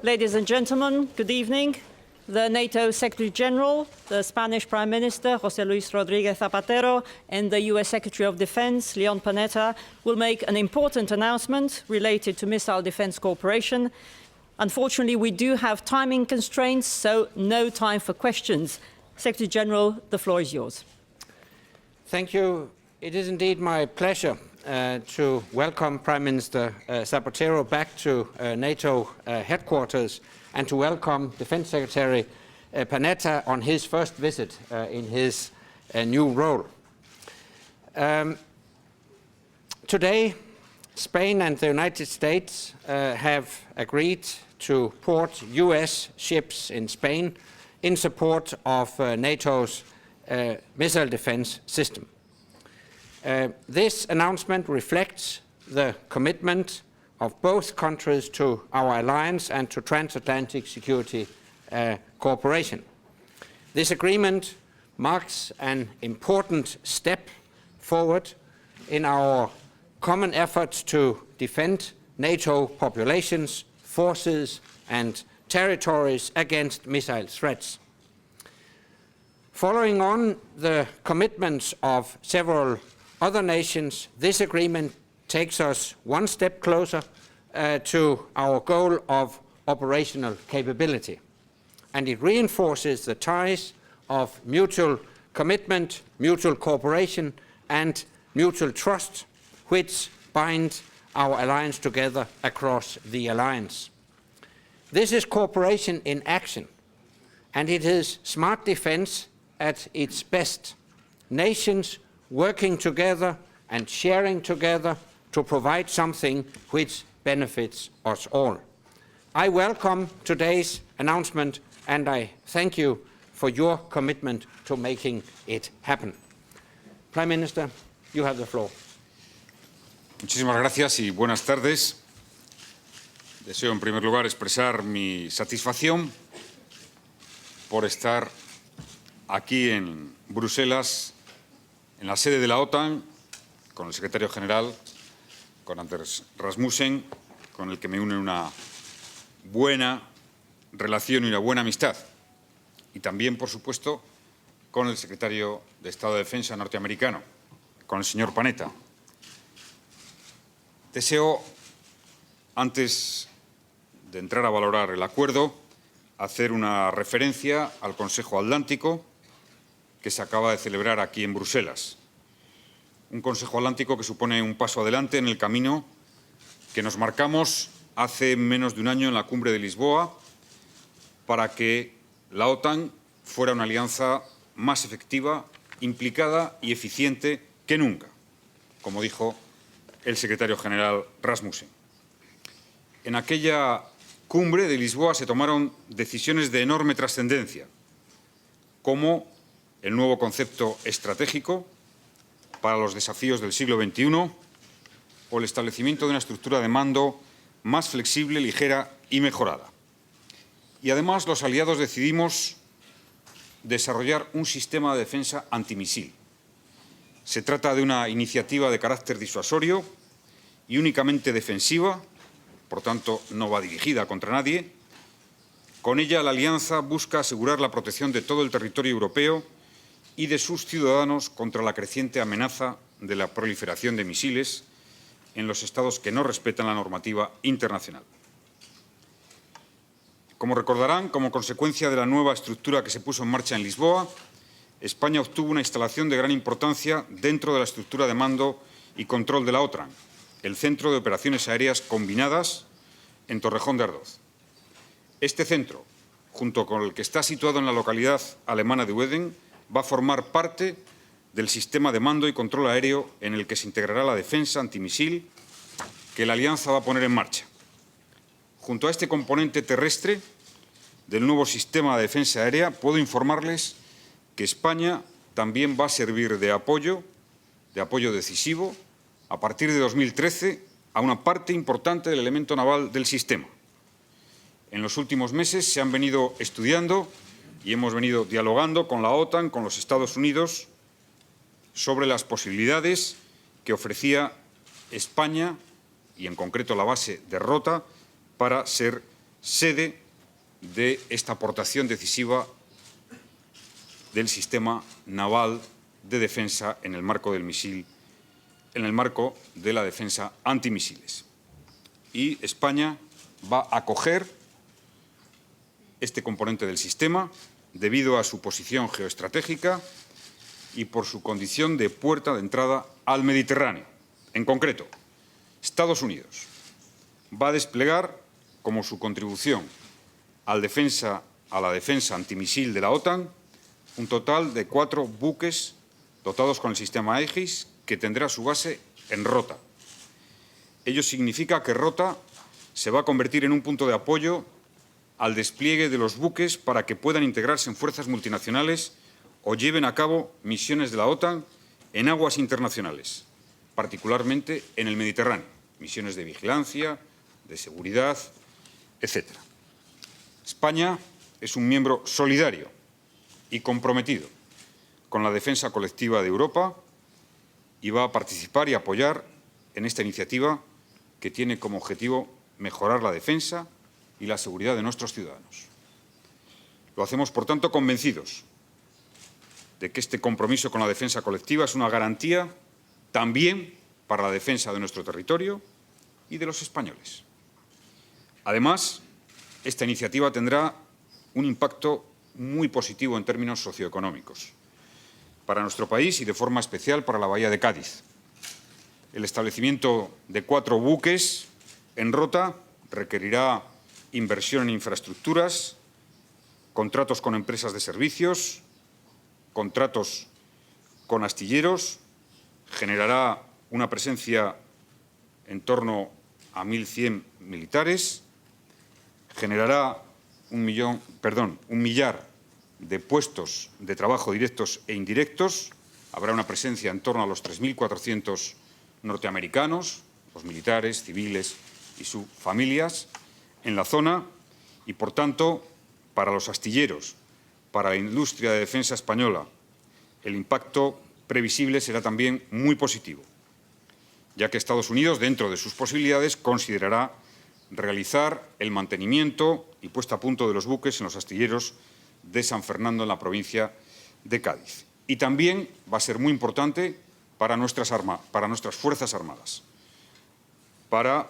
Ladies and gentlemen, good evening. The NATO Secretary General, the Spanish Prime Minister, José Luis Rodríguez Zapatero, and the US Secretary of Defense, Leon Panetta, will make an important announcement related to missile defense cooperation. Unfortunately, we do have timing constraints, so no time for questions. Secretary General, the floor is yours. Thank you. It is indeed my pleasure to welcome Prime Minister Zapatero back to NATO headquarters and to welcome Defense Secretary Panetta on his first visit in his new role. Today, Spain and the United States have agreed to port US ships in Spain in support of NATO's missile defense system. This announcement reflects the commitment of both countries to our alliance and to transatlantic security cooperation. This agreement marks an important step forward in our common efforts to defend NATO populations, forces and territories against missile threats. Following on the commitments of several other nations, this agreement takes us one step closer to our goal of operational capability, and it reinforces the ties of mutual commitment, mutual cooperation and mutual trust which bind our alliance together across the alliance. This is cooperation in action, and it is smart defense at its best. Nations working together and sharing together to provide something which benefits us all. I welcome today's announcement and I thank you for your commitment to making it happen. Prime Minister, you have the floor. Muchísimas gracias y buenas tardes. Deseo en primer lugar expresar mi satisfacción por estar aquí en Bruselas, en la sede de la OTAN, con el secretario general, con Anders Rasmussen, con el que me une una buena relación y una buena amistad. Y también, por supuesto, con el secretario de Estado de Defensa norteamericano, con el señor Panetta. Deseo, antes de entrar a valorar el acuerdo, hacer una referencia al Consejo Atlántico que se acaba de celebrar aquí en Bruselas. Un Consejo Atlántico que supone un paso adelante en el camino que nos marcamos hace menos de un año en la cumbre de Lisboa para que la OTAN fuera una alianza más efectiva, implicada y eficiente que nunca, como dijo el secretario general Rasmussen. En aquella cumbre de Lisboa se tomaron decisiones de enorme trascendencia, como el nuevo concepto estratégico para los desafíos del siglo XXI o el establecimiento de una estructura de mando más flexible, ligera y mejorada. Y además los aliados decidimos desarrollar un sistema de defensa antimisil. Se trata de una iniciativa de carácter disuasorio y únicamente defensiva, por tanto no va dirigida contra nadie. Con ella la alianza busca asegurar la protección de todo el territorio europeo y de sus ciudadanos contra la creciente amenaza de la proliferación de misiles en los estados que no respetan la normativa internacional. Como recordarán, como consecuencia de la nueva estructura que se puso en marcha en Lisboa, España obtuvo una instalación de gran importancia dentro de la estructura de mando y control de la OTAN, el Centro de Operaciones Aéreas Combinadas en Torrejón de Ardoz. Este centro, junto con el que está situado en la localidad alemana de Wedding, va a formar parte del sistema de mando y control aéreo en el que se integrará la defensa antimisil que la Alianza va a poner en marcha. Junto a este componente terrestre del nuevo sistema de defensa aérea, puedo informarles que España también va a servir de apoyo decisivo, a partir de 2013, a una parte importante del elemento naval del sistema. En los últimos meses se han venido estudiando y hemos venido dialogando con la OTAN, con los Estados Unidos, sobre las posibilidades que ofrecía España, y en concreto la base de Rota, para ser sede de esta aportación decisiva del sistema naval de defensa en el marco del misil, en el marco de la defensa antimisiles. Y España va a acoger este componente del sistema debido a su posición geoestratégica y por su condición de puerta de entrada al Mediterráneo. En concreto, Estados Unidos va a desplegar como su contribución a la defensa antimisil de la OTAN un total de 4 buques dotados con el sistema Aegis que tendrá su base en Rota. Ello significa que Rota se va a convertir en un punto de apoyo al despliegue de los buques para que puedan integrarse en fuerzas multinacionales o lleven a cabo misiones de la OTAN en aguas internacionales, particularmente en el Mediterráneo, misiones de vigilancia, de seguridad, etc. España es un miembro solidario y comprometido con la defensa colectiva de Europa y va a participar y apoyar en esta iniciativa que tiene como objetivo mejorar la defensa y la seguridad de nuestros ciudadanos. Lo hacemos, por tanto, convencidos de que este compromiso con la defensa colectiva es una garantía también para la defensa de nuestro territorio y de los españoles. Además, esta iniciativa tendrá un impacto muy positivo en términos socioeconómicos para nuestro país y de forma especial para la Bahía de Cádiz. El establecimiento de 4 buques en Rota requerirá inversión en infraestructuras, contratos con empresas de servicios, contratos con astilleros, generará una presencia en torno a 1.100 militares, generará un millar de puestos de trabajo directos e indirectos, habrá una presencia en torno a los 3.400 norteamericanos, los militares, civiles y sus familias, en la zona y, por tanto, para los astilleros, para la industria de defensa española, el impacto previsible será también muy positivo, ya que Estados Unidos, dentro de sus posibilidades, considerará realizar el mantenimiento y puesta a punto de los buques en los astilleros de San Fernando, en la provincia de Cádiz. Y también va a ser muy importante para nuestras Fuerzas Armadas, para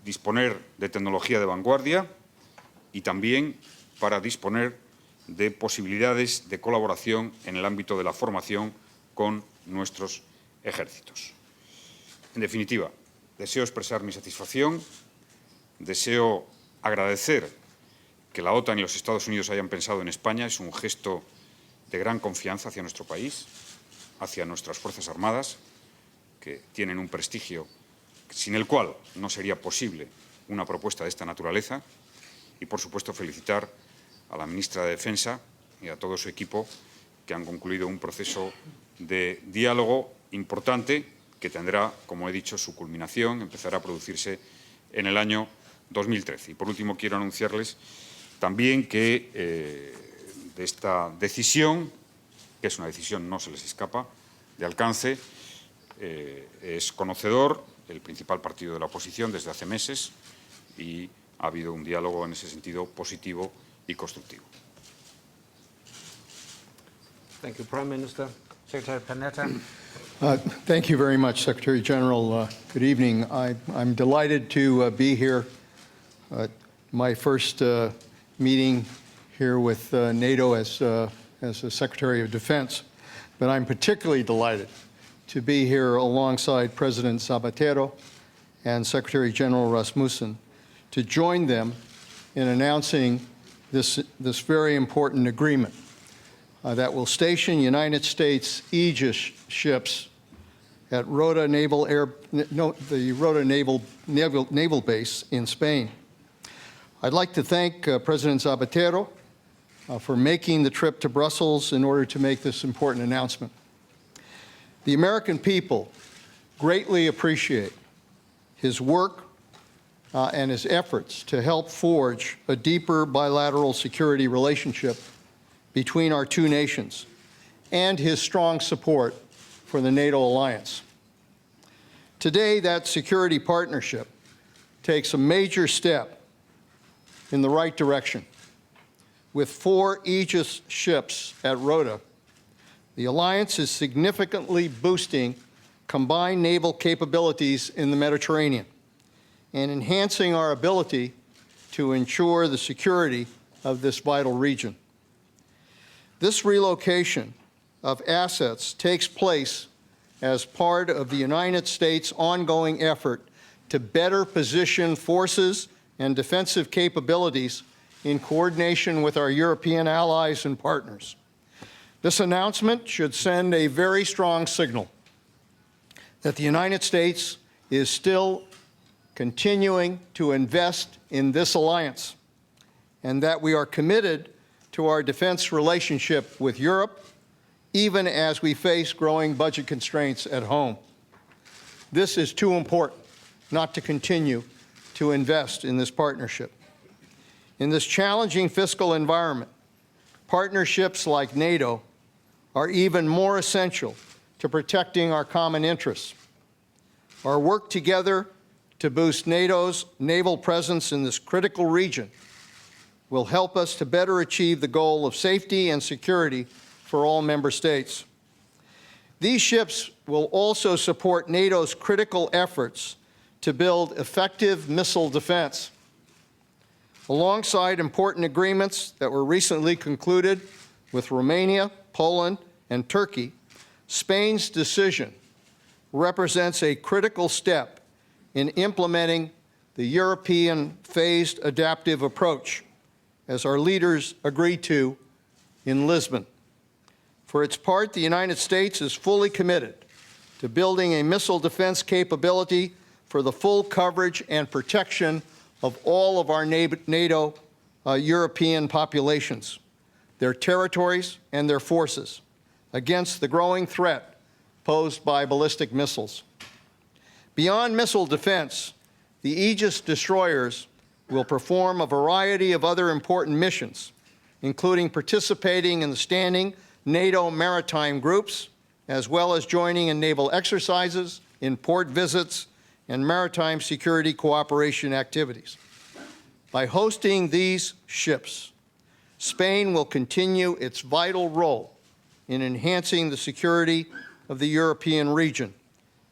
disponer de tecnología de vanguardia y también para disponer de posibilidades de colaboración en el ámbito de la formación con nuestros ejércitos. En definitiva, deseo expresar mi satisfacción, deseo agradecer que la OTAN y los Estados Unidos hayan pensado en España. Es un gesto de gran confianza hacia nuestro país, hacia nuestras Fuerzas Armadas, que tienen un prestigio sin el cual no sería posible una propuesta de esta naturaleza. Y, por supuesto, felicitar a la ministra de Defensa y a todo su equipo, que han concluido un proceso de diálogo importante que tendrá, como he dicho, su culminación, empezará a producirse en el año 2013. Y, por último, quiero anunciarles también que de esta decisión, que es una decisión, no se les escapa, de alcance, es conocedor el principal partido de la oposición desde hace meses y ha habido un diálogo en ese sentido positivo y constructivo. Thank you, Prime Minister. Secretary Panetta. Thank you very much, Secretary General. Good evening. I'm delighted to be here. My first meeting here with NATO as a Secretary of Defense, but I'm particularly delighted to be here alongside President Zapatero and Secretary General Rasmussen to join them in announcing this very important agreement that will station United States Aegis ships at Rota Naval Base in Spain. I'd like to thank President Zapatero for making the trip to Brussels in order to make this important announcement. The American people greatly appreciate his work and his efforts to help forge a deeper bilateral security relationship between our two nations and his strong support for the NATO alliance. Today, that security partnership takes a major step in the right direction. With 4 Aegis ships at Rota, the alliance is significantly boosting combined naval capabilities in the Mediterranean and enhancing our ability to ensure the security of this vital region. This relocation of assets takes place as part of the United States' ongoing effort to better position forces and defensive capabilities in coordination with our European allies and partners. This announcement should send a very strong signal that the United States is still continuing to invest in this alliance and that we are committed to our defense relationship with Europe, even as we face growing budget constraints at home. This is too important not to continue to invest in this partnership. In this challenging fiscal environment, partnerships like NATO are even more essential to protecting our common interests. Our work together to boost NATO's naval presence in this critical region will help us to better achieve the goal of safety and security for all member states. These ships will also support NATO's critical efforts to build effective missile defense. Alongside important agreements that were recently concluded with Romania, Poland, and Turkey, Spain's decision represents a critical step in implementing the European phased adaptive approach, as our leaders agreed to in Lisbon. For its part, the United States is fully committed to building a missile defense capability for the full coverage and protection of all of our NATO European populations, their territories, and their forces against the growing threat posed by ballistic missiles. Beyond missile defense, the Aegis destroyers will perform a variety of other important missions, including participating in the standing NATO maritime groups, as well as joining in naval exercises, in port visits, and maritime security cooperation activities. By hosting these ships, Spain will continue its vital role in enhancing the security of the European region,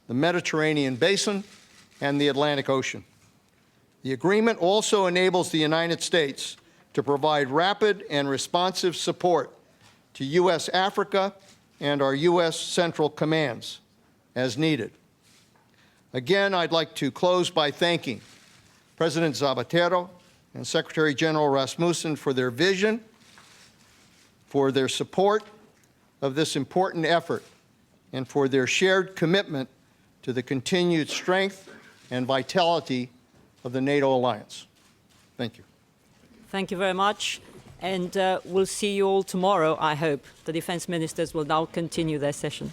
the Mediterranean basin, and the Atlantic Ocean. The agreement also enables the United States to provide rapid and responsive support to U.S. Africa and our U.S. Central Commands as needed. Again, I'd like to close by thanking President Zapatero and Secretary General Rasmussen for their vision, for their support of this important effort, and for their shared commitment to the continued strength and vitality of the NATO alliance. Thank you. Thank you very much. And we'll see you all tomorrow, I hope. The defense ministers will now continue their session.